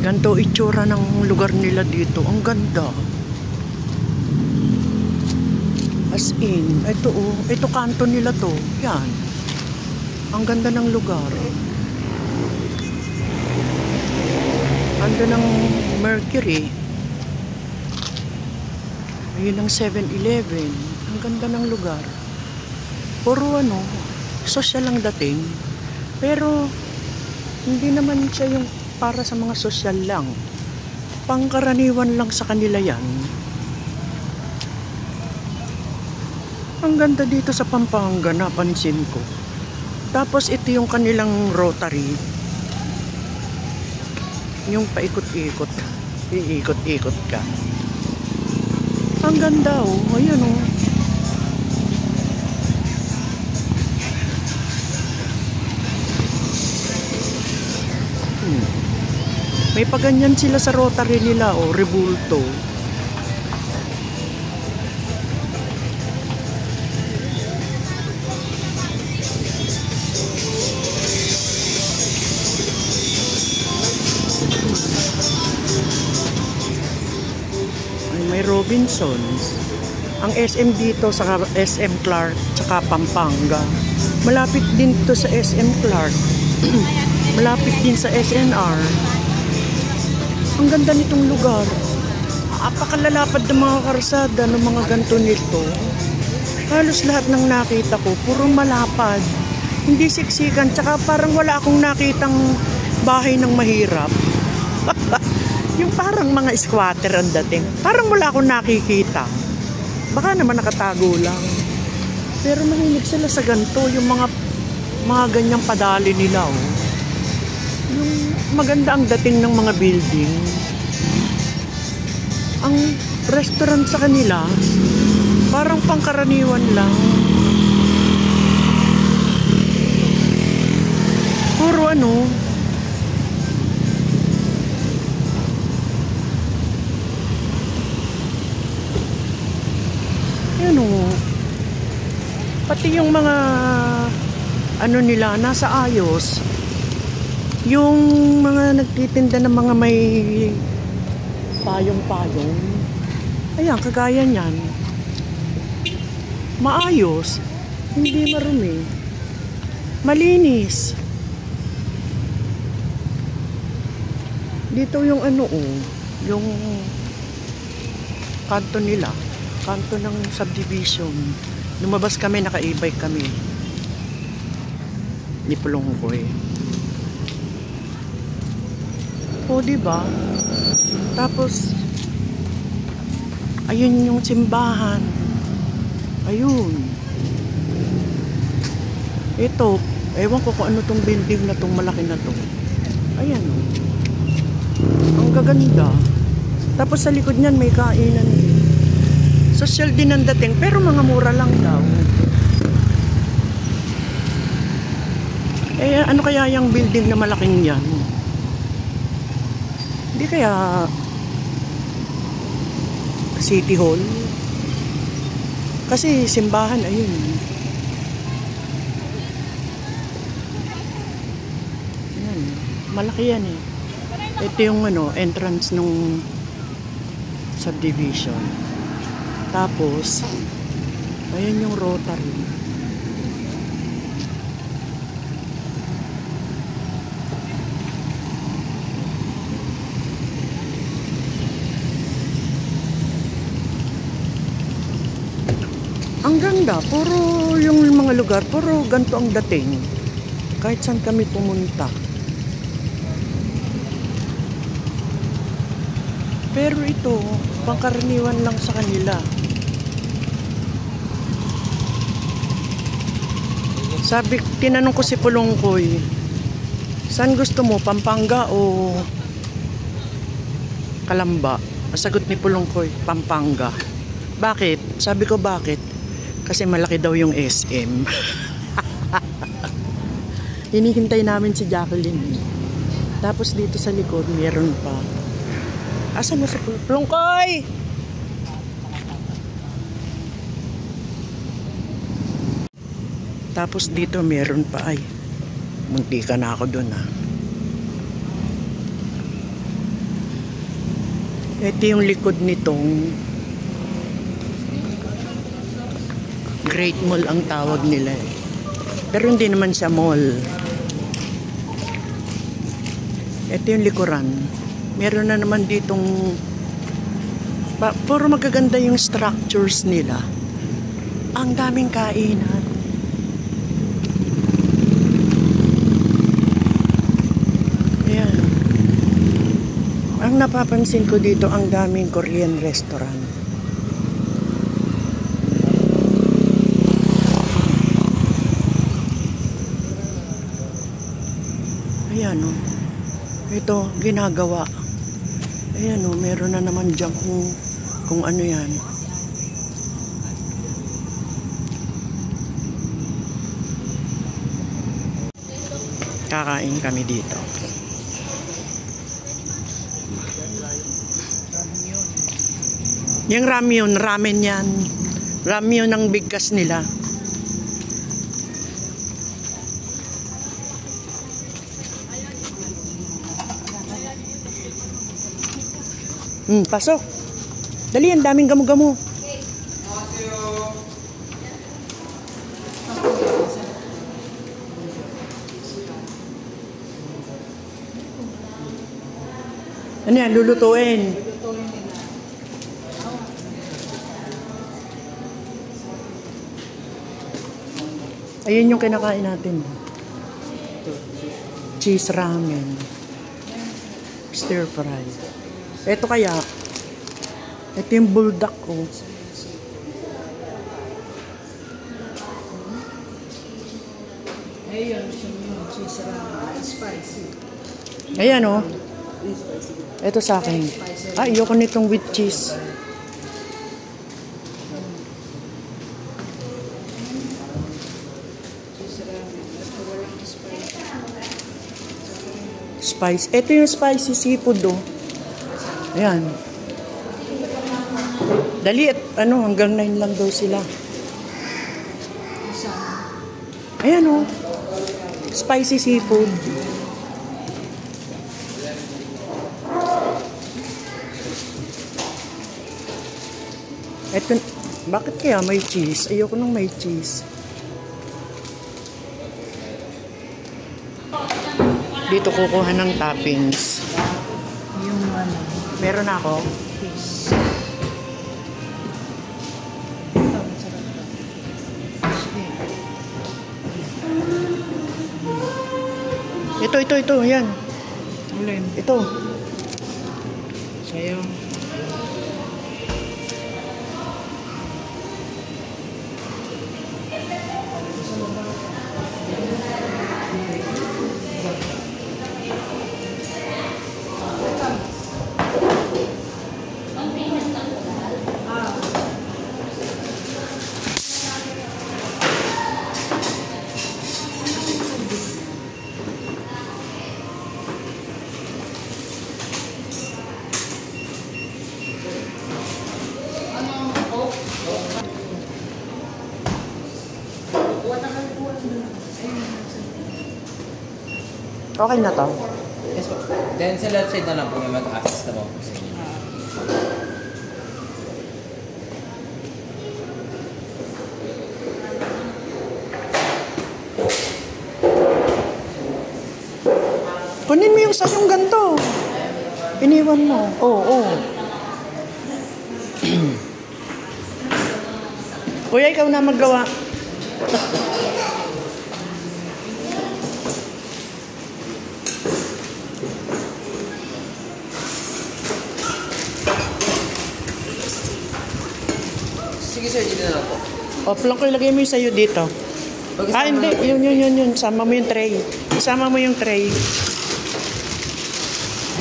Ganito itsura ng lugar nila dito. Ang ganda. As in, ito oh, ito kanto nila to. Yan. Ang ganda ng lugar. Ando ng Mercury. Ayun ang 7-Eleven. Ang ganda ng lugar. Puro ano, social ang dating. Pero, hindi naman siya yung para sa mga social lang. Pangkaraniwan lang sa kanila yan. Ang ganda dito sa Pampanga, napansin ko. Tapos ito yung kanilang Rotary. Yung paikot-ikot. Iikot-ikot ka. Ang ganda oh. Ayan oh. May paganyan sila sa Rotary nila oh. Rebulto. May Robinsons. Ang SM dito sa SM Clark tsaka Pampanga. Malapit din to sa SM Clark. Malapit din sa SNR. Ang ganda nitong lugar. Apakalalapad ng mga karsada ng mga ganito nito. Halos lahat ng nakita ko puro malapad. Hindi siksikan tsaka parang wala akong nakitang bahay ng mahirap. Yung parang mga squatter ang dating. Parang wala akong nakikita. Baka naman nakatago lang. Pero mahilig sila sa ganito. Yung mga ganyang padali nila. Oh. Yung maganda ang dating ng mga building. Ang restaurant sa kanila, parang pangkaraniwan lang. Puro ano, ano, pati yung mga ano nila nasa ayos. Yung mga nagtitinda ng mga may payong-payong, ayan, kagaya niyan, maayos, hindi marumi, malinis. Dito yung ano oh, yung kanto nila, kanto ng subdivision. Lumabas kami, naka-e-bike kami ni Pulongkoy. O diba? Tapos ayun yung simbahan. Ayun. Ito, ewan ko kung ano tong building na tong malaki na to. Ayan o. Ang gaganda. Tapos sa likod niyan may kainan. Social din ang dating, pero mga mura lang daw. Eh, ano kaya yung building na malaking yan? Hindi kaya City Hall? Kasi simbahan, ayun. Ayan, malaki yan eh. Ito yung ano, entrance nung subdivision. Tapos, ayan yung Rotary. Ang ganda, puro yung mga lugar, puro ganito ang dating. Kahit saan kami pumunta. Pero ito, pangkaraniwan lang sa kanila. Sabi, tinanong ko si Pulongkoy, saan gusto mo, Pampanga o Kalamba? Sagot ni Pulongkoy, Pampanga. Bakit? Sabi ko bakit? Kasi malaki daw yung SM. Hinihintay namin si Jacqueline. Tapos dito sa likod, meron pa. Asan na si Pulongkoy? Tapos dito meron pa. Ay, munti ka na ako dun ah. Ito yung likod nitong Great Mall ang tawag nila eh. Pero hindi naman siya mall. Ito yung likuran. Meron na naman ditong puro magaganda yung structures nila. Ang daming kainan. Ayan. Ang napapansin ko dito, ang daming Korean restaurant. Ayan o. Ito, ginagawa. Ayan o, meron na naman dyan kung ano yan. Kakain kami dito. Yung ramyun, ramen yan. Ramyun ang bigkas nila. Pasok. Dali, ang daming gamo-gamo. Ano yan, lulutuin? Ayun yung kinakain natin. Cheese ramen. Stir fry. Ito kaya, ito yung buldak ko. Ayun, cheese ramen. Spicy. Ayan o. Ito sa akin. Ayoko nitong with cheese. Spice. Ito yung spicy seafood o. Ayan. Dali at hanggang 9 lang daw sila. Ayan o. Spicy seafood. Ito, bakit kaya may cheese? Ayoko nung may cheese. Dito kukuha ng toppings. Yung ano. Meron ako. Fish. Ito. Ayan. Ulim. Ito. Sa'yo. Okay na to. Yes po. Then sa left side na lang po may mag-assist na po sa inyo. Kunin mo yung sayong ganito. Iniwan mo. Oo. Kuya, ikaw na maggawa. Sige sir, dito na lang po. O, lang ko ilagay mo yung sayo dito. Hindi. Yun. Sama mo yung tray. Isama mo yung tray.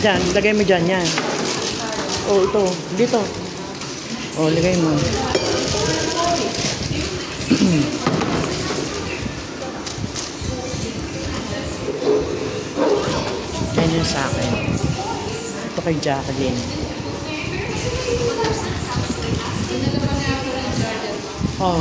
Diyan. Lagay mo dyan. Yan. O, ito. Dito. O, lagay mo. Yan yung sa akin. Ito kay Jacqueline. Oh.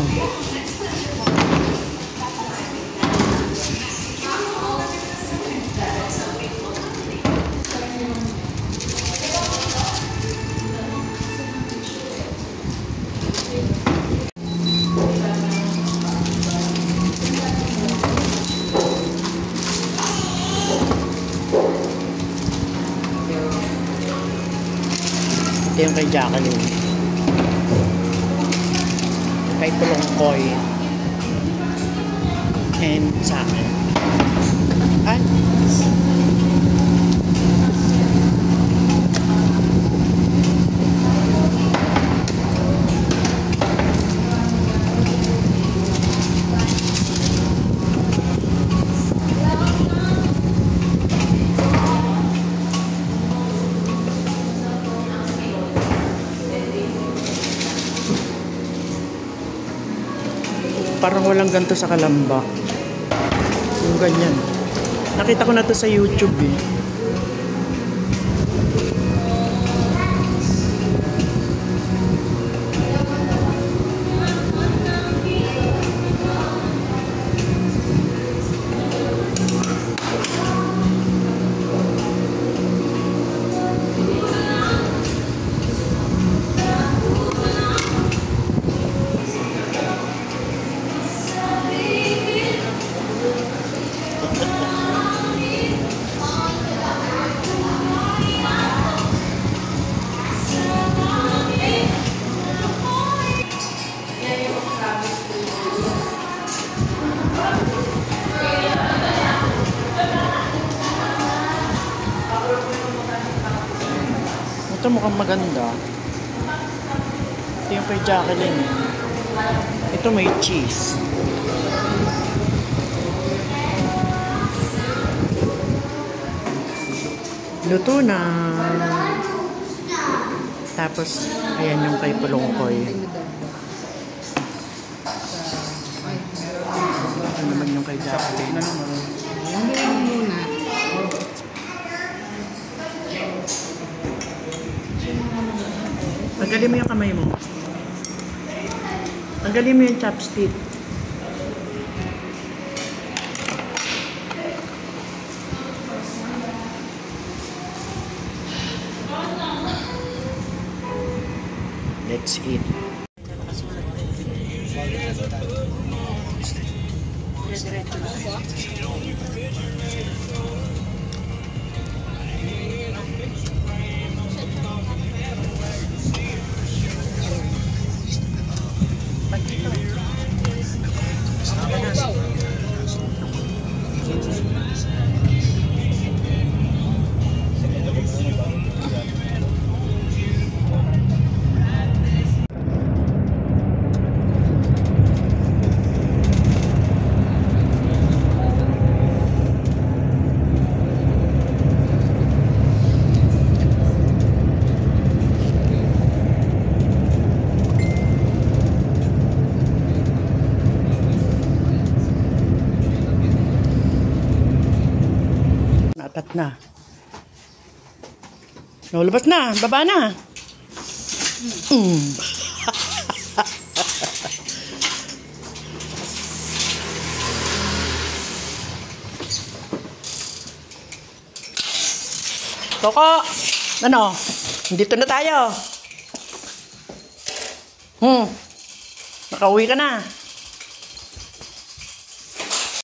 yung kay Jacqueline. Kay Pulongkoy. And sa akin. Ay! Parang walang ganito sa Kalamba. Yung ganyan. Nakita ko na to sa YouTube eh. Ito mukhang maganda. Ito yung kay Jacqueline. Ito may cheese. Luto na. Tapos, ayan yung kay Pulongkoy. Ito naman yung kay Jacqueline. Hindi muna. Tanggalin mo yung kamay mo. Tanggalin mo yung chopstick. Let's eat. Apat na. Lumabas na. Baba na. Toko! Ano? Dito na tayo. Nakauwi ka na.